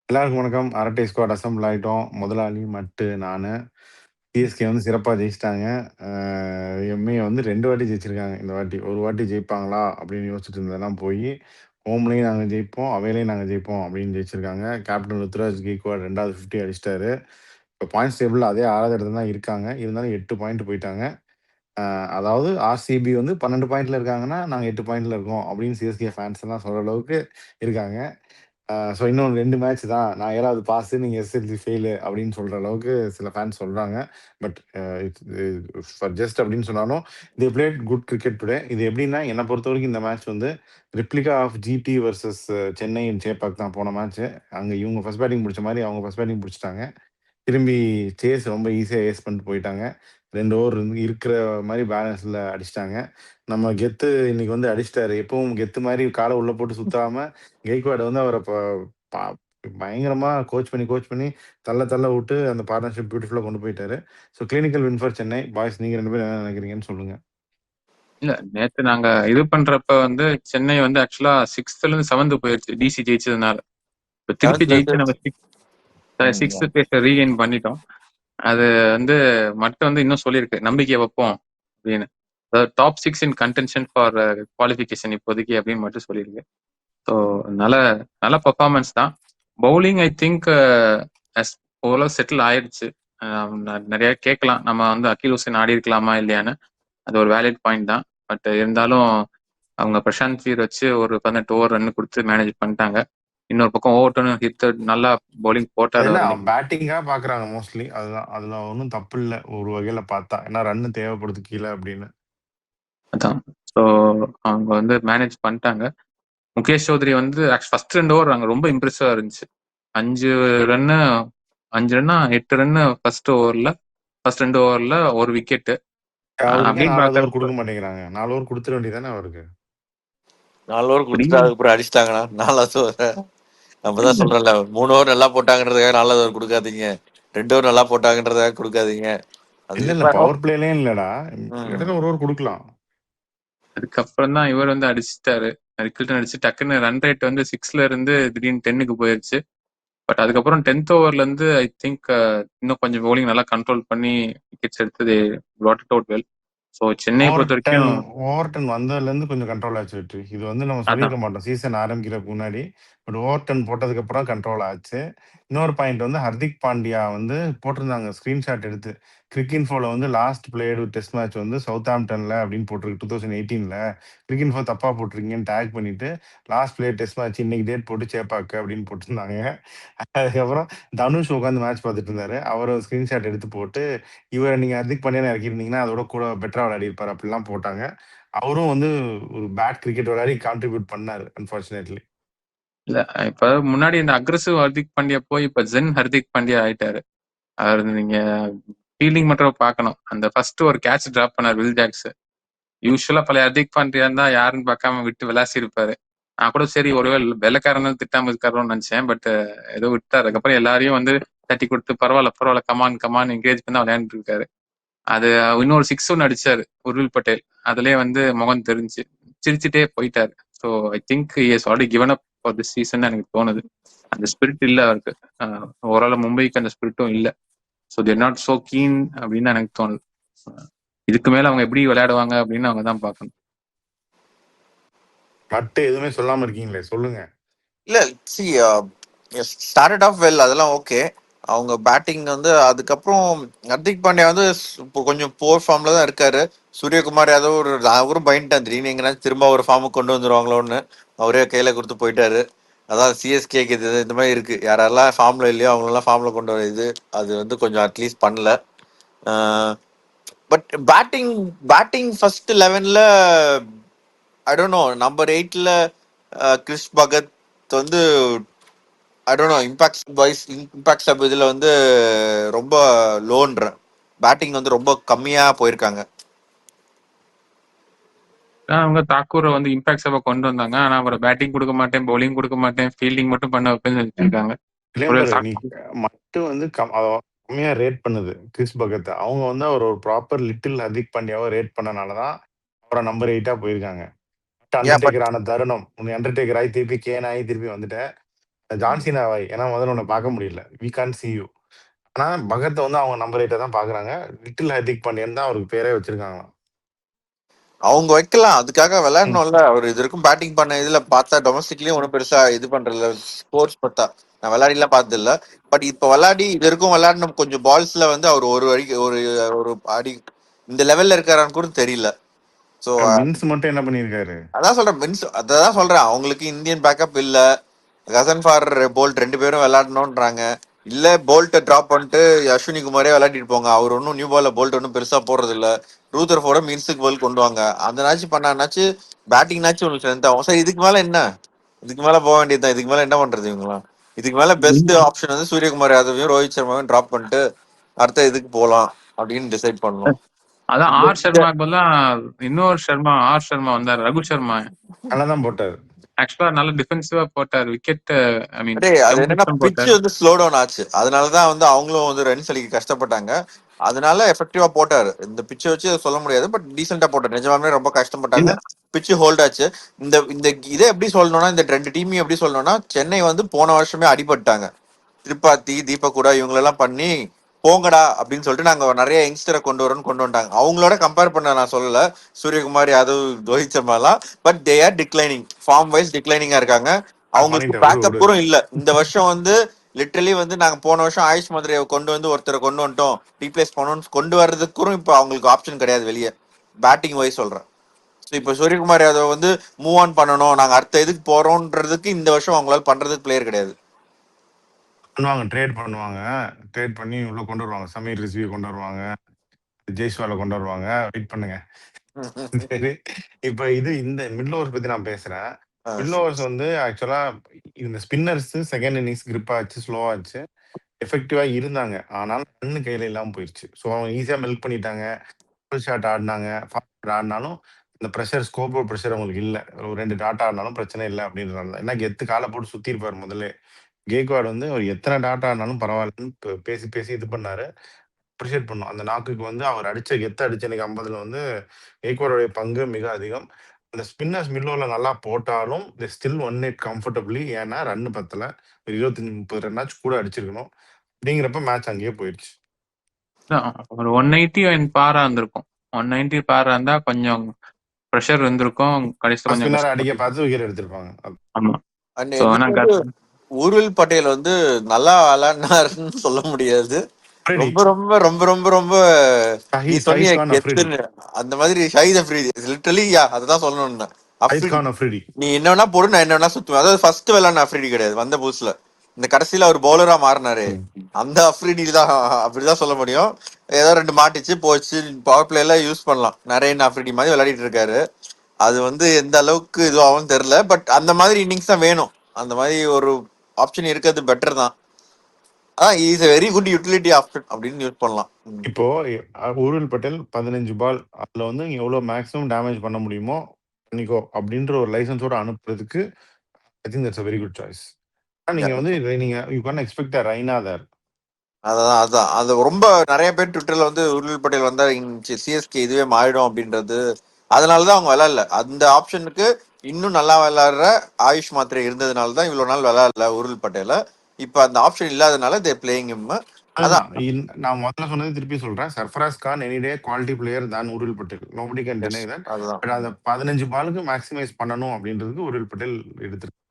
எல்லாருக்கும் வணக்கம். அரட்டை ஸ்குவாட் அசெம்பிள் ஆயிட்டோம். முதலாளி, மட்டு, நானு. சிஎஸ்கே வந்து சிறப்பா ஜெயிச்சுட்டாங்க. அ எம்.ஐ வந்து 2 வாட்டி ஜெயிச்சிருக்காங்க இந்த வாட்டி. ஒரு வாட்டி ஜெயிப்பாங்களா அப்படின்னு யோசிச்சுட்டு இருந்ததெல்லாம் போயி, ஹோம்லயும் நாங்க ஜெயிப்போம், அவேலயும் நாங்க ஜெயிப்போம் அப்படின்னு ஜெயிச்சிருக்காங்க. கேப்டன் ருத்துராஜ் கெய்க்வாட் 2வது 50 அடிச்சிட்டாரு. இப்ப பாயிண்ட்ஸ் டேபிள்ல அதே 6வது இடத்துல தான் இருக்காங்க. இருந்தாலும் 8 பாயிண்ட் போயிட்டாங்க. அ அதாவது ஆர்சிபி வந்து 12 பாயிண்ட்ல இருக்காங்கன்னா, நாங்க 8 பாயிண்ட்ல இருக்கோம் அப்படின்னு சிஎஸ்கே ஃபேன்ஸ் எல்லாம் சொல்ற அளவுக்கு இருக்காங்க. ஸோ இன்னும் 2 மேட்ச் தான். நான் 7வது பாஸு, நீங்க எஸ்எஸ்எல்சி ஃபெயிலு அப்படின்னு சொல்ற அளவுக்கு சில ஃபேன்ஸ் சொல்றாங்க. பட் இட்ஸ் ஃபார் ஜஸ்ட் அப்படின்னு சொன்னாலும், they played good cricket today. இது எப்படின்னா, என்ன பொறுத்தவரைக்கும் இந்த மேட்ச் வந்து replica of GT versus Chennai in Chepauk தான் போன மேட்ச்சு. அங்க இவங்க ஃபர்ஸ்ட் பேட்டிங் புடிச்ச மாரி அவங்க ஃபர்ஸ்ட் பேட்டிங் புடிச்சுட்டாங்க. திரும்பி சேஸ் ரொம்ப ஈஸியா ஏஸ் பண்ணிட்டு போயிட்டாங்க. 2 ஓவர் இருக்கிற மாரி பேலன்ஸ்ல அடிச்சுட்டாங்க. நம்ம கெத்து இன்னைக்கு வந்து அடிச்சுட்டாரு. எப்பவும் கெத்து மாரி கால உள்ள போட்டு சுத்தாம, கெய்க்வாட் வந்து அவர ப பயங்கரமா கோச் பண்ணி தள்ள தள்ள வுட்டு அந்த பார்ட்னர்ஷிப் பியூட்டிஃபுல்லா கொண்டு போயிட்டாரு. So clinical win for Chennai. Boys நீங்க 2 பேரும் என்ன நினைக்கிறீங்கன்னு சொல்லுங்க. இல்ல நேத்து நாங்க இது பண்றப்ப வந்து சென்னை வந்து ஆக்சுவலா 6th இருந்து 7th போயிருச்சு டிசி ஜெயிச்சதுனால. இப்ப திருப்பி ஜெயிச்சு நம்ம யா. 6th பிளேஸ் ரீகெயின் பண்ணிட்டோம். அது வந்து மட்டும் வந்து இன்னும் சொல்லியிருக்கு நம்பிக்கை வைப்போம் அப்படின்னு. அதாவது top 6 in contention for qualification இப்போதைக்கு அப்படின்னு மட்டும் சொல்லியிருக்கு. ஸோ நல்ல நல்ல பர்ஃபார்மன்ஸ் தான். பவுலிங் ஐ திங்க் ஓரளவு செட்டில் ஆயிடுச்சு. நிறைய கேட்கலாம் நம்ம வந்து அகில் ஹுசேன் ஆடி இருக்கலாமா இல்லையான்னு. அது ஒரு வேலிட் பாயிண்ட் தான். பட் இருந்தாலும் அவங்க பிரசாந்த் வீர் வச்சு ஒரு 18 ஓவர் ரன் கொடுத்து மேனேஜ் பண்ணிட்டாங்க. இன்னொரு பக்கம் ஓவர்டர்ன் ஹிட் நல்லா பவுலிங் அது போட்டாரு என்ன அவர் இன்னைக்கு. பேட்டிங்கா பார்க்குறாங்க மோஸ்ட்லி. அதுதான். அதுல ஒண்ணும் தப்பு இல்ல ஒரு வகையில பார்த்தா. ஏன்னா ரன் தேவைப்படுது கீழ அப்படின்னு. அதான். ஸோ அவங்க வந்து மேனேஜ் பண்ணிட்டாங்க. முகேஷ் சௌத்ரி வந்து ஃபர்ஸ்ட் 2 ஓவர் அங்கே ரொம்ப இம்ப்ரெசிவா இருந்துச்சு. 5 ரன்னு 5 ரன்னா 8 ரன்னு ஃபர்ஸ்ட் ஓவர்ல ஃபர்ஸ்ட் 2 ஓவர்ல ஒரு விக்கெட். அவருக்கு ஏன் அப்படின்னு 4வது ஓவர் பாக்குறப்ப குடுக்க மாட்டேங்கிறாங்க? 4 ஓவர் குடுத்துற வேண்டியதுதானே அவருக்கு? 4 ஓவர் அப்படி குடுத்துட்டு அதுக்கப்புறம் அடிச்சிட்டாங்கண்ணா 4வது ஓவர். நம்ம தான் சொல்றோம்ல 3 ஓவர் நல்லா போட்டாங்கன்றதுக்காக 4வது ஓவர் கொடுக்காதீங்க, 2 ஓவர் நல்லா போட்டாங்கன்றதுக்காக கொடுக்காதீங்க. அது இல்ல இப்ப பவர் பிளேலயும் இல்லடா. ம். இடையில ஒரு ஓவர் குடுக்கலாம். அதுக்கப்புறம் தான் இவர் வந்து அடிச்சிட்டாரு. ரிக்கில்டன் அடிச்சு டக்குன்னு ரன் ரேட் வந்து 6ல இருந்து திடீர்னு 10க்கு போயிருச்சு. பட் அதுக்கப்புறம் 10th ஓவர்ல இருந்து ஐ திங்க் இன்னும் கொஞ்சம் bowling நல்லா கண்ட்ரோல் பண்ணி விக்கெட்ஸ் எடுத்து brought it out well. So சென்னையை பொறுத்த ஓவர்டன் வரைக்கும் ஓவர்டன் வந்ததுலேருந்து கொஞ்சம் கண்ட்ரோல் ஆச்சு வெற்றி. இது வந்து நம்ம அதான் சொல்லியிருக்க மாட்டோம் சீசன் ஆரம்பிக்கிறதுக்கு முன்னாடி. பட் ஓவர்டன் போட்டதுக்கு அப்புறம் கண்ட்ரோல் ஆச்சு. இன்னொரு பாயிண்ட் வந்து ஹர்திக் பாண்டியா வந்து போட்டிருந்தாங்க ஸ்கிரீன்ஷாட் எடுத்து. கிரிக் இன்ஃபோல வந்து லாஸ்ட் பிளேடு டெஸ்ட் மேட்ச் வந்து சவுத்தாம்ப்டன்ல அப்படின்னு போட்டிருக்கு 2018ல. கிரிக் இன்ஃபோ தப்பா போட்டிருக்கீங்கன்னு டேக் பண்ணிட்டு லாஸ்ட் பிளே டெஸ்ட் மேட்ச் இன்னைக்கு டேட் போட்டு சேப்பாக்கு அப்படின்னு போட்டிருந்தாங்க. அதுக்கப்புறம் தனுஷ் உட்காந்து மேட்ச் பார்த்துட்டு இருந்தாரு. அவரும் ஸ்கிரீன்ஷாட் எடுத்து போட்டு இவர நீங்க ஹர்திக் பாண்டியான்னு இறக்கியிருந்தீங்கன்னா, அதோட கூட பெட்டரா விளையாடியிருப்பாரு அப்படிலாம் போட்டாங்க. அவரும் வந்து ஒரு பேட் கிரிக்கெட் விளையாடி கான்ட்ரிபியூட் பண்ணாரு அன்பார்ச்சுனேட்லி. இல்ல இப்ப முன்னாடி இந்த அக்ரெசிவ் ஹர்திக் பாண்டியா போய் இப்ப ஜென் ஹர்திக் பாண்டியா ஆயிட்டாரு. அவர் நீங்க ஃபீல்டிங் மட்டும் பார்க்கணும். அந்த ஃபர்ஸ்ட் ஒரு கேட்ச் டிராப் பண்ணார் வில் ஜாக்ஸ். யூஸ்வலா பழைய ஹர்திக் பாண்டியா தான் யாருன்னு பார்க்காம விட்டு விளாசி இருப்பாரு. நான் கூட சரி ஒருவேளை வெள்ளக்காரனும் திட்டாம இருக்காரோன்னு நினைச்சேன். பட் ஏதோ விட்டாரு. அதுக்கப்புறம் எல்லாரையும் வந்து தட்டி கொடுத்து பரவாயில்ல கமான் கமான் என்கரேஜ் பண்ணி விளையாண்டுட்டு இருக்காரு. அது இன்னொரு 6 ஒன்று அடிச்சாரு உர்வில் பட்டேல். அதுலயே வந்து முகம் தெரிஞ்சு சிரிச்சுட்டே போயிட்டாரு. So I think is already given up for this season எனக்கு தோணுது. அந்த ஸ்பிரிட் இல்ல அவருக்கு. ஓவரால மும்பைக்கு அந்த ஸ்பிரிட்டும் இல்ல. So there not so keen அப்படின்னு எனக்கு தோணுது. இதுக்கு மேல அவங்க எப்படி விளையாடுவாங்க அப்படின்னு அவங்க தான் பார்க்கணும். மட்டு எதுவுமே சொல்லாம இருக்கீங்களே, சொல்லுங்க. இல்ல சி ஸ்டார்டட் ஆஃப் வெல், அதெல்லாம் ஓகே. அவங்க பேட்டிங் வந்து அதுக்கப்புறம் ஹர்திக் பாண்டியா வந்து இப்போ கொஞ்சம் போர் ஃபார்ம்ல தான் இருக்காரு. சூரியகுமார் யாதவ் அவரும் பயந்துட்டான் திடீர்னு எங்கன்னா திரும்ப ஒரு ஃபார்முக்கு கொண்டு வந்துருவாங்களோன்னு. அவரே கையில கொடுத்து போயிட்டாரு. அதான் சிஎஸ்கேக்கு இந்த மாதிரி இருக்கு, யாரெல்லாம் ஃபார்ம்ல இல்லையோ அவங்களெல்லாம் ஃபார்ம்ல கொண்டு வர இது அது வந்து கொஞ்சம் அட்லீஸ்ட் பண்ணல. பட் பேட்டிங் பேட்டிங் ஃபர்ஸ்ட் 11ல ஐ டோன்ட் நோ நம்பர் 8ல கிறிஸ் பகத் வந்து I don't know impact sub இதுல வந்து ரொம்ப லோன்ற பேட்டிங் வந்து ரொம்ப கம்மியா போயிருக்காங்க. அவங்க தாக்கூரை வந்து இம்பாக்ட் சபை கொண்டு வந்தாங்க. ஆனா அவரை பேட்டிங் கொடுக்க மாட்டேன், பவுலிங் கொடுக்க மாட்டேன், ஃபீல்டிங் மட்டும் பண்ண வைப்பேன்னு சொல்லியிருக்காங்க. இல்லையும் நீ மட்டு வந்து கம்மியா ரேட் பண்ணுது கிறிஸ் பகத்தை. அவங்க வந்து அவர் ஒரு ப்ராப்பர் லிட்டில் ஹர்திக் பாண்டியாவை ரேட் பண்ணனாலதான் அவரை நம்பர் 8 போயிருக்காங்க. யா பட் அண்டர்டேக்கர் ஆன தருணம். உன்னை அண்டர்டேக்கர் ஆகி திருப்பி கேன் ஆகி திருப்பி வந்துட்டேன். ஜான்சினாவை ஏன்னா முதல்ல உன்னை பார்க்க முடியல, வி கான் சி யூ. ஆனா பகத்தை வந்து அவங்க நம்பர் 8 தான் பாக்குறாங்க. லிட்டில் ஹர்திக் பாண்டியன் தான் அவருக்கு பேரே வச்சிருக்காங்களாம். அவங்க வைக்கலாம், அதுக்காக ம். விளையாடணும்ல. அவர் இது வரைக்கும் பேட்டிங் பண்ண இதுல பார்த்தா டொமஸ்டிக்லயும் ஒன்றும் பெருசா இது பண்றதில்ல. ஸ்போர்ட்ஸ் பார்த்தா நான் விளையாடிலாம் பார்த்தது இல்ல. பட் இப்ப விளையாடி இது வரைக்கும் விளையாடின கொஞ்சம் பால்ஸ்ல வந்து அவர் ஒரு வரைக்கும் ஒரு ஒரு அடி இந்த லெவல்ல இருக்காரான்னு கூட தெரியல. ஸோ மின்ஸ் மட்டும் என்ன பண்ணியிருக்காரு? அதான் சொல்றேன் மின்ஸ், அதான் சொல்றேன், அவங்களுக்கு இந்தியன் பேக்கப் இல்ல. கசன் ஃபார் போல்ட் 2 பேரும் விளையாடணும்ன்றாங்க. இல்ல போல்ட்டை டிராப் பண்ணிட்டு அஸ்வினி குமாரே விளையாடிட்டு போங்க. அவர் ஒன்றும் நியூ பால்ல போல்ட் ஒன்றும் பெருசா போடுறது இல்ல. ரூதர் ஃபோர்ட மின்ஸுக்கு பால் கொண்டு வாங்க. அந்த நாச்சு பண்ணாச்சு, பேட்டிங்னாச்சும் உங்களுக்கு ஸ்ட்ரென்த் ஆகும். சரி, இதுக்கு மேல என்ன? இதுக்கு மேல போக வேண்டியதுதான். இதுக்கு மேல என்ன பண்றது இவங்களாம்? இதுக்கு மேல பெஸ்ட் ஆப்ஷன் வந்து சூரியகுமார் யாதவையும் ரோஹித் சர்மாவையும் டிராப் பண்ணிட்டு அடுத்த இதுக்கு போலாம் அப்படின்னு டிசைட் பண்ணணும். அதான் ஆர் சர்மாக்கு பதிலா இன்னொரு சர்மா, ஆர் சர்மா வந்தார், ரகு சர்மா. நல்லாதான் போட்டாரு. ஆக்சுவலா நல்ல டிஃபென்சிவா போட்டார், விக்கெட் ஐ மீன் டேய், அது என்னன்னா பிட்ச் போட்டார். வந்து ஸ்லோ டவுன் ஆச்சு. அதனாலதான் வந்து அவங்களும் வந்து ரன்ஸ் அடிக்க கஷ்டப்பட்டாங்க. அதனால எஃபெக்டிவா போட்டாரு. இந்த பிச்சை வச்சு சொல்ல முடியாது, பட் டீசெண்டா போட்டாரு. நிஜமாவே ரொம்ப கஷ்டப்பட்டாங்க. இல்ல பிச்சு ஹோல்ட் ஆச்சு. இந்த இந்த இதை எப்படி சொல்லணும்னா, இந்த 2 டீமையும் எப்படி சொல்லணும்னா, சென்னை வந்து போன வருஷமே அடிபட்டாங்க. திரிபாத்தி, தீபக் கூட இவங்களெல்லாம் பண்ணி போங்கடா அப்படின்னு சொல்லிட்டு நாங்க நிறைய யங்ஸ்டரை கொண்டு வந்துட்டாங்க. அவங்களோட கம்பேர் பண்ண நான் சொல்லல, சூரியகுமார் யாதவ், ரோஹித் சர்மாலாம். But they are declining, form wise டிக்ளைனிங்கா இருக்காங்க. அவங்களுக்கு பண்ணிட்டேன், விடு விடு. பேக்கப்பும் இல்ல. இந்த வருஷம் வந்து லிட்டரலி வந்து நாங்க போன வருஷம் ஆயுஷ் மதுரையை கொண்டு வந்து ஒருத்தரை கொண்டு வந்துட்டோம், ரீப்ளேஸ் பண்ணோம்னு கொண்டு வர்றதுக்கும் இப்ப அவங்களுக்கு ஆப்ஷன் கிடையாது வெளியே, பேட்டிங் வைஸ் சொல்றேன். ஸோ இப்போ சூரியகுமார் யாதவ் வந்து மூவ் ஆன் பண்ணணும், நாங்க அடுத்த இதுக்கு போறோம்ன்றதுக்கு இந்த வருஷம் அவங்களால பண்றதுக்கு பிளேயர் கிடையாது. பண்ணுவாங்க, ட்ரேட் பண்ணுவாங்க. ட்ரேட் பண்ணி உள்ள கொண்டு வருவாங்க. சமீர் ரிஸ்வியை கொண்டு வருவாங்க, ஜெய்ஸ்வாலை கொண்டு வருவாங்க. வெயிட் பண்ணுங்க. சரி, இப்ப இது இந்த மிடில் ஓவர்ஸ் பத்தி நான் பேசுறேன். மிடில் ஓவர்ஸ் வந்து ஆக்சுவலா இந்த ஸ்பின்னர்ஸ் செகண்ட் இன்னிங்ஸ் கிரிப் ஆச்சு, ஸ்லோவா ஆச்சு, எஃபெக்டிவா இருந்தாங்க. ஆனால் ரன்னு கையில இல்லாம போயிடுச்சு. ஸோ அவங்க ஈஸியா மெல்க் பண்ணிட்டாங்க. ஃபுல் ஷாட் ஆடினாங்க, ஃபாஸ்ட் ஆடினாலும் இந்த ப்ரெஷர், ஸ்கோப் ப்ரெஷர் அவங்களுக்கு இல்ல. ஒரு 2 டாட் ஆடினாலும் பிரச்சனை இல்ல அப்படின்றனால தான். ஏன்னா கெத்து காலை போட்டு சுத்திருப்பாரு முதல்லே. கேக்வாட் வந்து அவர் எத்தனை டாட் ஆடினாலும் பரவாயில்லன்னு பேசி பேசி இது பண்ணாரு. அப்ரிஷியேட் பண்ணோம். அந்த நாக்குக்கு வந்து அவர் அடிச்ச கெத்து அடிச்ச இன்னைக்கு 50ல வந்து கேக்வாடோடைய பங்கு மிக அதிகம். அந்த ஸ்பின்னர்ஸ் மிடில் ஓவர்ல நல்லா போட்டாலும் they still one it comfortably. ஏன்னா ரன் பத்தல. ஒரு 25, 30 ரன்னாச்சும் கூட அடிச்சிருக்கணும். அப்படிங்கிறப்ப மேட்ச் அங்கேயே போயிடுச்சு. ஒரு 190 பாரா இருந்திருக்கும். 190 பாரா இருந்தா கொஞ்சம் ப்ரெஷர் இருந்திருக்கும். கடைசியில் கொஞ்சம் ஸ்பின்னரை அடிக்க கஷ்டப்பட்டு. பார்த்து விக்கெட் எடுத்திருப்பாங்க. ஆமா. அண்ட் ஸோ எனக்கு ஆனால் வந்து ஊர்வில் பட்டேல் வந்து நல்லா விளையாடினாருன்னு சொல்ல முடியாது. அஃப்ரிடி, ரொம்ப ரொம்ப ரொம்ப ரொம்ப ரொம்ப நீ ஷஹீத் சொன்னிய கான் அஃப்ரிடி, கெத்துன்னு, அந்த மாதிரி ஷஹீத் அஃப்ரிடி லிட்டரலி அதுதான் சொல்லணும்னு. ஷஹீத் அஃப்ரிடி கான் அஃப்ரிடி. நீ என்ன வேணா போடு, நான் என்ன வேணா சுத்துவேன். அதாவது ஃபர்ஸ்ட் விளையாடின அஃப்ரிடி கிடையாது வந்த புதுசுல. இந்த கடைசியில அவர் பவுலரா மாறினாரு, ம். அந்த அஃப்ரிடி தான். அப்படிதான் சொல்ல முடியும். ஏதோ 2 மாட்டிச்சு போச்சு, பவர் பிளே எல்லாம் யூஸ் பண்ணலாம். நிறைய அஃப்ரிடி மாதிரி விளையாடிட்டு இருக்காரு. அது வந்து எந்த அளவுக்கு இதுவாகும் தெரியல. பட் அந்த மாதிரி இன்னிங்ஸ் தான் வேணும். அந்த மாதிரி ஒரு ஆப்ஷன் இருக்கிறது பெட்டர் தான். அதான் is a very good utility option அப்படின்னு யூஸ் பண்ணலாம். இப்போ ஊர்வில் பட்டேல் 15 பால், அதுல வந்து நீங்க எவ்வளவு மேக்ஸிமம் டேமேஜ் பண்ண முடியுமோ பண்ணிக்கோ அப்படின்ற ஒரு லைசன்ஸோட அனுப்புறதுக்கு I think that's a very good choice. நீங்க வந்து நீங்க யூ கேன் எக்ஸ்பெக்ட் ரைனா தேர். அதான் அதான் அது ரொம்ப நிறைய பேர் ட்விட்டர்ல வந்து உருள் பட்டேல் வந்தா சிஎஸ்கே இதுவே மாறிடும் அப்படின்றது. அதனாலதான் அவங்க விளையாடல. அந்த ஆப்ஷனுக்கு இன்னும் நல்லா விளையாடுற ஆயுஷ் மாத்திரை இருந்ததுனால தான் இவ்வளவு நாள் விளையாடல உருள் பட்டேல. இப்ப அந்த ஆப்ஷன் இல்லாதனால தே பிளேயிங் ஹிம். அதான் நான் முதல்ல சொன்னது திருப்பி சொல்றேன். Sarfaraz Khan any day quality player தான் Urvil Patel. Nobody can deny that. அதுதான் பட் அந்த 15 பாலுக்கு மேக்ஸிமைஸ் பண்ணணும் அப்படின்றதுக்கு ஊர்வில் பட்டேல் எடுத்துருக்கு.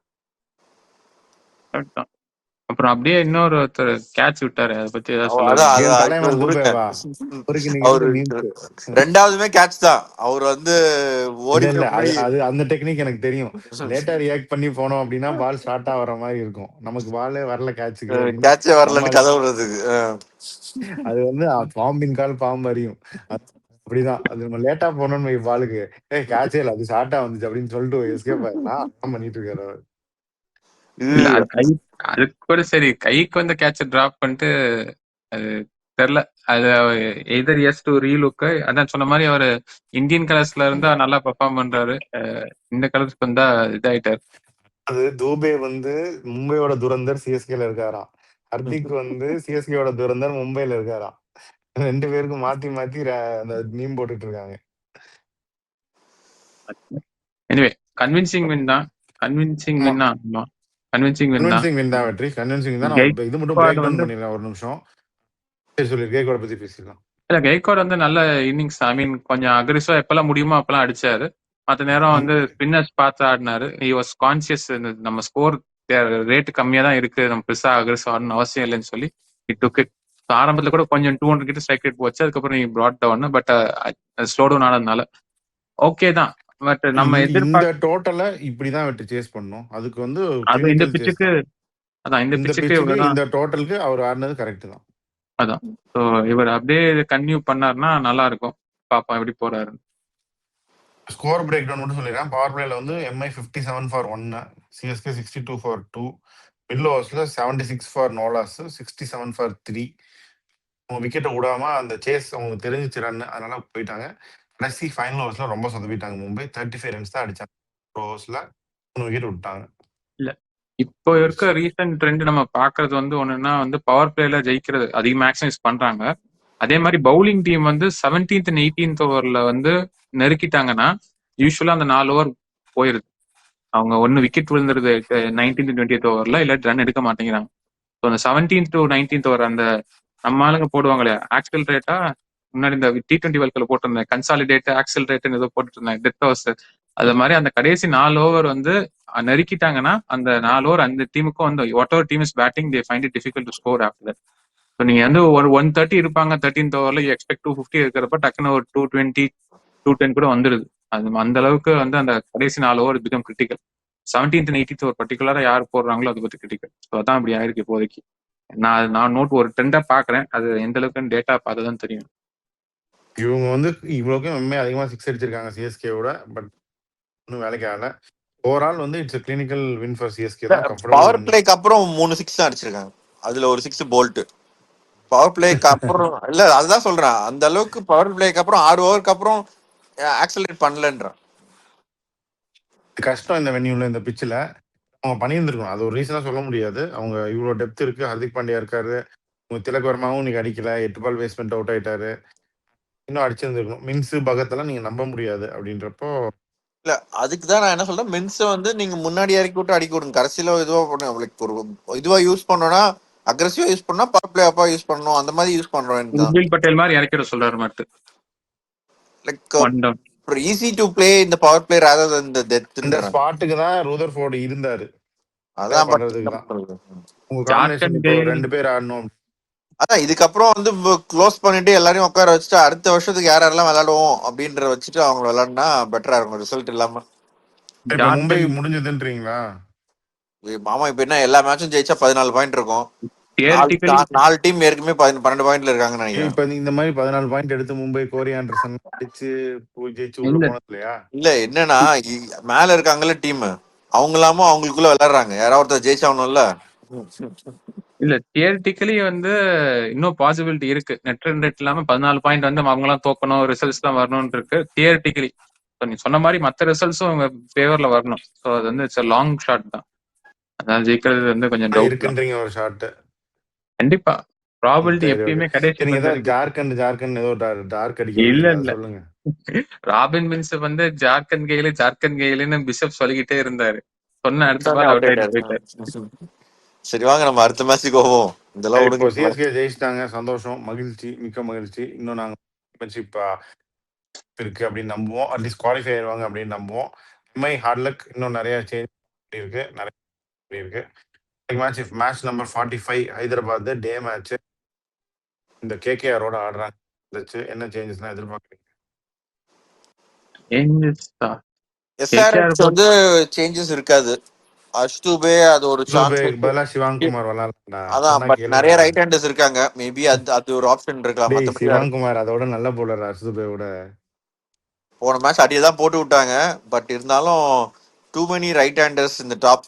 அப்புறம் அப்படியே இன்னொரு ஒருத்தர் கேட்ச் விட்டாரு, அதை பத்தி ஏதாவது சொல்ல அதான் விரும்புறீங்களா? என் அதான் இப்ப தலைவன் விடுங்க. தூபேவா அவருக்கு நீங்க அவரு மீம்ஸ். 2வதுமே கேட்ச் தான். அவர் வந்து ஓடி இல்ல போய் அது அந்த டெக்னிக் எனக்கு தெரியும். லேட்டா ரியாக்ட் பண்ணி போனோம் அப்படின்னா பால் ஷார்ட்டா வர மாதிரி இருக்கும். நமக்கு பாலே வரல கேட்சுக்கு அப்படின்னு கேட்சே வரலன்னு நம்மால் கதை விடுறதுக்கு. அது வந்து பாம்பின் கால் பாம்பு அறியும். அப்படிதான் அது நம்ம லேட்டா போனோம்னு வை பாலுக்கு, கேட்சே இல்ல அது ஷார்ட்டா வந்துச்சு அப்படின்னு சொல்லிட்டு எஸ்கேப் ஆயிடலாம். பண்ணிட்டு இருக்காரு அவர். இல்ல அது கை, அதுக்கு கூட சரி, கைக்கு வந்த கேட்ச டிராப் பண்ணிட்டு அது தெரியல. அது எதர் எஸ் டு ரீலுக்கு. அதான் சொன்ன மாதிரி அவர் இந்தியன் கலர்ஸ்ல இருந்தா நல்லா பெர்ஃபார்ம் பண்றாரு, இந்த கலர்ஸ்க்கு வந்தா இதாயிட்டாரு. அது தூபே வந்து மும்பையோட துரந்தர் சிஎஸ்கேல இருக்காராம். ஹர்திக் வந்து சிஎஸ்கேயோட துரந்தர் மும்பைல இருக்காராம். 2 பேருக்கும் மாத்தி மாத்தி அந்த மீம் போட்டுட்டு இருக்காங்க. எனிவே கன்வின்சிங் வின் தான், கன்வின்சிங் வின்னா. கன்வின்சிங் வின் தான். கன்வின்சிங் வின் தான் வெற்றி. கன்வின்சிங் தான். நான் இது மட்டும் கெய்க்வாட் பிரேக் டவுன் வந்து பண்ணிடுறேன் ஒரு நிமிஷம். சரி சொல்லு, கெய்க்வாட் பத்தி பேசிடலாம். இல்ல கெய்க்வாட் வந்து நல்ல இன்னிங்ஸ். ஐ மீன் கொஞ்சம் அக்ரெசிவா எப்பெல்லாம் முடியுமோ அப்பெல்லாம் அடிச்சாரு. மற்ற நேரம் வந்து ஸ்பின்னர்ஸ் பார்த்து ஆடினாரு. He was conscious. நம்ம ஸ்கோர் ரேட் கம்மியா தான் இருக்கு, நம்ம பெருசா அக்ரெசிவ் ஆடணும் அவசியம் இல்லைன்னு சொல்லி இட் டுக் இட். ஆரம்பத்துல கூட கொஞ்சம் 200 கிட்ட ஸ்ட்ரைக் ரேட் போச்சு. அதுக்கப்புறம் நீ brought down. But slow down ஆனதுனால ஓகே தான். பட் நம்ம இந்த எதிர்பார்க்க டோட்டலை இப்படிதான் வெற்றி சேஸ் பண்ணணும். அதுக்கு வந்து அது இந்த clinical chase பிச்சுக்கு தான். அதான் இந்த இந்த பிச்சுக்கு பிச்சுக்கு இவ்வளவுதான். இந்த டோட்டலுக்கு அவர் ஆடினது கரெக்ட் தான். அதான் ஸோ இவர் அப்படியே கன்டினியூ பண்ணாருன்னா நல்லா இருக்கும். பாப்பா எப்படி போறாரு. ஸ்கோர் பிரேக் டவுன் மட்டும் சொல்லிடுறேன். பவர் பிளேல வந்து MI 57 for 1, CSK 62 for 2, middle ஓவர்ஸ்ல 76 ஃபார் நோலாஸ், 67 ஃபார் 3. அவங்க விக்கெட்டை விடாம அந்த சேஸ் அவங்களுக்கு தெரிஞ்சிச்சு ரன், அதனால போயிட்டாங்க. கடைசி ஃபைனல் ஓவர்ஸ்ல ரொம்ப சொதப்பிட்டாங்க. மும்பை 35 ரன்ஸ் தான் அடிச்சாங்க. ஓவர்ஸ்ல 3 விக்கெட் விட்டாங்க. இல்ல இப்போ இருக்க ரீசன்ட் ட்ரெண்ட் நம்ம பாக்குறது வந்து ஒண்ணுன்னா வந்து பவர் பிளேல ஜெயிக்கிறது அதிக மேக்ஸிமைஸ் பண்றாங்க. அதே மாதிரி பவுலிங் டீம் வந்து 17th and 18th ஓவர்ல வந்து நெருக்கிட்டாங்கன்னா யூஸ்வலா அந்த 4 ஓவர் போயிருது. அவங்க ஒன்னு விக்கெட் விழுந்துருது 19th and 20th ஓவர்ல, இல்ல ரன் எடுக்க மாட்டேங்கிறாங்க. ஸோ அந்த 17th to 19th ஓவர் அந்த நம்ம ஆளுங்க போடுவாங்களே ஆக்சல் ரேட்டா, முன்னாடி இந்த T20 வேர்ல்ட்ல போட்டிருந்தேன் கன்சாலிடேட் ஆக்சல் ரேட்னு ஏதோ போட்டுட்டு இருந்தேன் டெத் ஓவர்ஸ். அது மாதிரி அந்த கடைசி 4 ஓவர் வந்து நெருக்கிட்டாங்கன்னா அந்த 4 ஓவர் அந்த டீமுக்கும் வந்து what ever team is batting they find it difficult to score after that. So நீங்க வந்து ஒரு 130 இருப்பாங்க 13th ஓவர்ல, எக்ஸ்பெக்ட் 250 இருக்கிறப்ப டக்குன்னு ஒரு 220 210 கூட வந்துருது. அது அந்த அளவுக்கு வந்து அந்த கடைசி 4 over become critical. 17th and 18th over பர்டிகுலரா யார் போடுறாங்களோ அது பத்தி கிரிட்டிக்கல். ஸோ அதான் அப்படி ஆயிருக்கு இப்போதைக்கு. நான் நோட் ஒரு ட்ரெண்டா பாக்குறேன். அது எந்த அளவுக்கு டேட்டா பார்த்துதான் தெரியும். இவங்க வந்து இவ்வளவுக்கும் எம்ஐ அதிகமா 6 அடிச்சிருக்காங்க சிஎஸ்கேவோட, பட் இன்னும் வேலைக்கு ஆகல. ஓவரால் வந்து it's clinical win for CSK தான். Power comfortable. பிளேக்கு அப்புறம் 3 6 தான் அடிச்சிருக்காங்க. அதுல ஒரு 6 போல்ட். பவர் பிளேக்கு அப்புறம் இல்ல, அதுதான் சொல்றேன். அந்த அளவுக்கு பவர் பிளேக்கு அப்புறம் 6 ஓவருக்கு அப்புறம் ஆக்சலரேட் பண்ணலன்றான். கஷ்டம் இந்த வென்யூல, இந்த பிச்சில் அவங்க பண்ணியிருந்திருக்கணும். அது ஒரு ரீசனா சொல்ல முடியாது. அவங்க இவ்வளோ டெப்த் இருக்கு. ஹர்திக் பாண்டியா இருக்காரு, உங்க திலக் வர்மாவும் இன்னைக்கு அடிக்கல, 8 பால் வேஸ்ட் பண்ணிட்டு அவுட் ஆயிட்டாரு. இன்னும் அடிச்சிருந்துருக்கணும். மின்ஸ் பகத்தெல்லாம் நீங்க நம்ப முடியாது. அப்படின்றப்போ இல்ல அதுக்கு தான் நான் என்ன சொல்றேன், மின்ஸை வந்து நீங்க முன்னாடி இறக்கி விட்டு அடிக்க விடுங்க. கடைசியில இதுவா பண்ண அவளுக்கு ஒரு இதுவா யூஸ் பண்ணோம்னா, அக்ரெசிவா யூஸ் பண்ணா பவர் பிளே அப்பா யூஸ் பண்ணணும். அந்த மாதிரி யூஸ் பண்றோம். உர்வில் பட்டேல் மாதிரி இறக்கிட சொல்றாரு மட்டும். லைக் ஈஸி டு பிளே இந்த பவர் பிளே ராதர் தென் தி டெத். இந்த ஸ்பாட்டுக்கு தான் ரூதர்ஃபோர்டு இருந்தாரு. அதான் பண்றதுக்கு தான். உங்க காம்பினேஷன் இப்போ 2 பேர் ஆடணும். அதான் இதுக்கப்புறம் வந்து க்ளோஸ் பண்ணிட்டு எல்லாரையும் உட்கார வச்சுட்டு அடுத்த வருஷத்துக்கு யாரெல்லாம் விளையாடுவோம் அப்படின்ற வச்சுட்டு அவங்க விளையாடுனா பெட்டரா இருக்கும், ரிசல்ட் இல்லாம. இப்ப மும்பை முடிஞ்சதுன்றீங்களா? மாமா இப்ப என்ன எல்லா மேட்சும் ஜெயிச்சா 14 பாயிண்ட் இருக்கும். 4 டீம் ஏற்கனவே 12 பாயிண்ட்ல இருக்காங்கன்னு நினைக்கிறேன். இப்ப இந்த மாதிரி 14 பாயிண்ட் எடுத்து மும்பை கோரி ஆண்டர்சன் அடிச்சு ஜெயிச்சு உள்ள போனது இல்லையா? இல்ல என்னன்னா மேல இருக்காங்கல்ல டீம், அவங்களாம அவங்களுக்குள்ள விளையாடுறாங்க. யாராவது ஒருத்தர் ஜெயிச்சாகணும்ல. இல்ல தியரிட்டிக்கலி வந்து இன்னும் பாசிபிலிட்டி இருக்கு. நெட் ரன் ரேட் இல்லாம 14 பாயிண்ட் வந்து அவங்க எல்லாம் தோக்கணும், ரிசல்ட்ஸ் தான் வரணும்னு இருக்கு தியரிட்டிக்கலி. நீ சொன்ன மாதிரி மத்த ரிசல்ட்ஸும் அவங்க ஃபேவர்ல வரணும். ஸோ அது வந்து இட்ஸ் லாங் ஷாட் தான். அதான் ஜெயிக்கிறது வந்து கொஞ்சம் டவுட் இருக்குன்றீங்க ஒரு ஷாட். கண்டிப்பா ப்ராபபிலிட்டி எப்பயுமே கிடைக்கும். ஜார்க்கண்ட் ஏதோ டார்க் அடிக்க இல்ல இல்ல சொல்லுங்க. ராபின் மின்ஸ் வந்து ஜார்க்கண்ட் கெயிலுன்னு பிஷப் சொல்லிக்கிட்டே இருந்தாரு. சொன்ன அடுத்த பால் அவுட் ஆயிட்டு போயிட்டாரு. சரி வாங்க நம்ம அடுத்த மேட்சுக்கு போவோம். இதெல்லாம் இப்போ சிஎஸ்கே ஜெயிச்சிட்டாங்க, சந்தோஷம், மகிழ்ச்சி, மிக்க மகிழ்ச்சி. இன்னும் நாங்க இருக்கு அப்படின்னு நம்புவோம். அட்லீஸ்ட் குவாலிஃபை ஆயிடுவாங்க அப்படின்னு நம்புவோம். Mi hard luck. இன்னும் நிறைய சேஞ்ச் இருக்கு, நிறைய இருக்கு. Match number 45 Hyderabad day match. இந்த கேகேஆரோட ஆடுறாங்க. என்ன சேஞ்சஸ்லாம் எதிர்பார்க்குறீங்க? எஸ்ஆர்எச் வந்து சேஞ்சஸ் இருக்காது. அஷ்துபே அது ஒரு சான்ஸ். பதிலா சிவாங்குமார் விளையாடலாம். அதான் பட் நிறைய ரைட் ஹேண்டர்ஸ் இருக்காங்க. மேபி அது ஒரு ஆப்ஷன் இருக்கலாம். சிவாங்குமார் அதோட நல்ல போலர் அஷ்துபேவோட. போன மேட்ச் அடியை தான் போட்டு விட்டாங்க. பட் இருந்தாலும் டூ மெனி ரைட் ஹேண்டர்ஸ் இந்த டாப்